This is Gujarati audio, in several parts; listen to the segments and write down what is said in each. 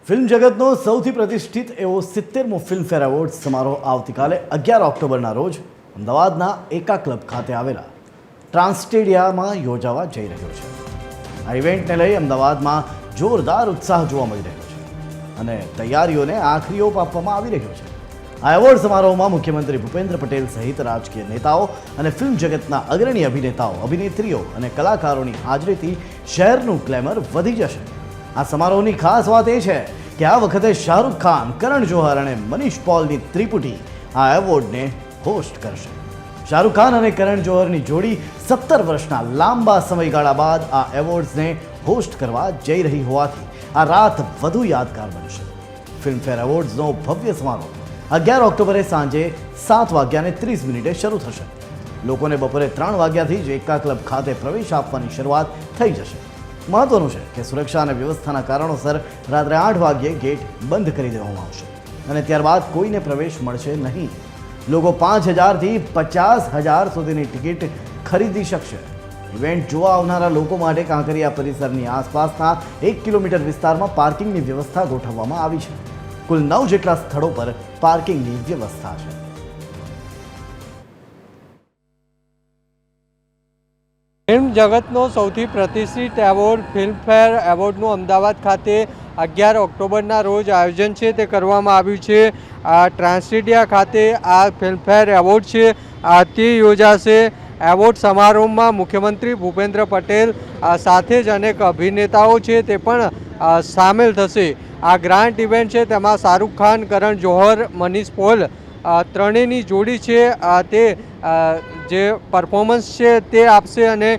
ફિલ્મ જગતનો સૌથી પ્રતિષ્ઠિત એવો 70મો ફિલ્મફેર એવોર્ડ સમારોહ આવતીકાલે 11 ઓક્ટોબરના રોજ અમદાવાદના એકા ક્લબ ખાતે આવેલા ટ્રાન્સ સ્ટેડિયામાં યોજાવા જઈ રહ્યો છે। આ ઇવેન્ટને લઈ અમદાવાદમાં જોરદાર ઉત્સાહ જોવા મળી રહ્યો છે અને તૈયારીઓને આખરી ઓપ આપવામાં આવી રહ્યો છે। આ એવોર્ડ સમારોહમાં મુખ્યમંત્રી ભૂપેન્દ્ર પટેલ સહિત રાજકીય નેતાઓ અને ફિલ્મ જગતના અગ્રણી અભિનેતાઓ, અભિનેત્રીઓ અને કલાકારોની હાજરીથી શહેરનું ગ્લેમર વધી જશે। આ સમારોહની ખાસ વાત એ છે કે આ વખતે શાહરુખ ખાન, કરણ જોહર અને મનીષ પૌલની ત્રિપુટી આ એવોર્ડને હોસ્ટ કરશે। શાહરુખ ખાન અને કરણ જોહરની જોડી 17 વર્ષના લાંબા સમયગાળા બાદ આ એવોર્ડ્સને હોસ્ટ કરવા જઈ રહી હોવાથી આ રાત વધુ યાદગાર બનશે। ફિલ્મફેર એવોર્ડ્સનો ભવ્ય સમારોહ 11 ઓક્ટોબરે સાંજે 7:30 શરૂ થશે। લોકોને બપોરે 3 વાગ્યાથી જ એકા ક્લબ ખાતે પ્રવેશ આપવાની શરૂઆત થઈ જશે। મહત્વનું છે કે સુરક્ષા અને વ્યવસ્થાના કારણોસર રાત્રે 8 વાગ્યે ગેટ બંધ કરી દેવામાં આવશે અને ત્યારબાદ કોઈને પ્રવેશ મળશે નહીં। લોકો 5,000થી 50,000 સુધીની ટિકિટ ખરીદી શકશે। ઇવેન્ટ જોવા આવનારા લોકો માટે કાંકરિયા પરિસરની આસપાસના 1 કિલોમીટર વિસ્તારમાં પાર્કિંગની વ્યવસ્થા ગોઠવવામાં આવી છે। કુલ 9 જેટલા સ્થળો પર પાર્કિંગની વ્યવસ્થા છે। ફિલ્મ જગતનો સૌથી પ્રતિષ્ઠિત એવોર્ડ ફિલ્મફેર એવોર્ડનું અમદાવાદ ખાતે 11 ઓક્ટોબરના રોજ આયોજન છે તે કરવામાં આવ્યું છે। આ ટ્રાન્સ સ્ટેડિયા ખાતે આ ફિલ્મફેર એવોર્ડ છે તે યોજાશે। એવોર્ડ સમારોહમાં મુખ્યમંત્રી ભૂપેન્દ્ર પટેલ સાથે જ અનેક અભિનેતાઓ છે તે પણ સામેલ થશે। આ ગ્રાન્ડ ઇવેન્ટ છે તેમાં શાહરુખ ખાન, કરણ જોહર, મનીષ પૌલ ત્રણેયની જોડી છે તે જે પરફોર્મન્સ છે તે આપશે અને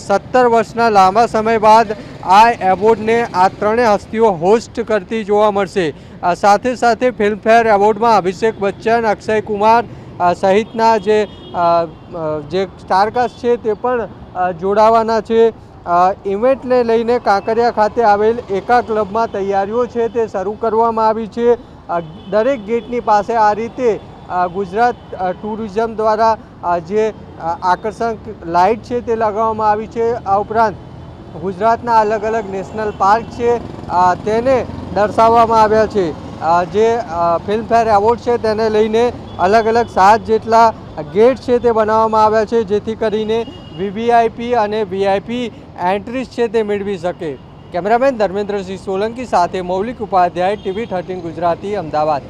17 વર્ષના લાંબા સમય બાદ આ એવોર્ડને આ ત્રણેય હસ્તીઓ હોસ્ટ કરતી જોવા મળશે। સાથે સાથે ફિલ્મફેર એવોર્ડમાં અભિષેક બચ્ચન, અક્ષય કુમાર સહિતના જે સ્ટારકાસ્ટ છે તે પણ જોડાવાના છે। ઇવેન્ટને લઈને કાંકરિયા ખાતે આવેલ એકા ક્લબમાં તૈયારીઓ છે તે શરૂ કરવામાં આવી છે। દરેક ગેટની પાસે આ રીતે ગુજરાત ટુરિઝમ દ્વારા જે આકર્ષક લાઇટ છે તે લગાવવામાં આવી છે। આ ઉપરાંત ગુજરાતના અલગ અલગ નેશનલ પાર્ક છે તેને દર્શાવવામાં આવ્યા છે। જે ફિલ્મફેર એવોર્ડ છે તેને લઈને અલગ અલગ 7 જેટલા ગેટ છે તે બનાવવામાં આવ્યા છે જેથી કરીને વીવીઆઈપી અને વીઆઈપી એન્ટ્રીઝ છે તે મેળવી શકે। કેમેરામેન ધર્મેન્દ્રસિંહ સોલંકી સાથે મૌલિક ઉપાધ્યાય, TV 13 ગુજરાતી, અમદાવાદ।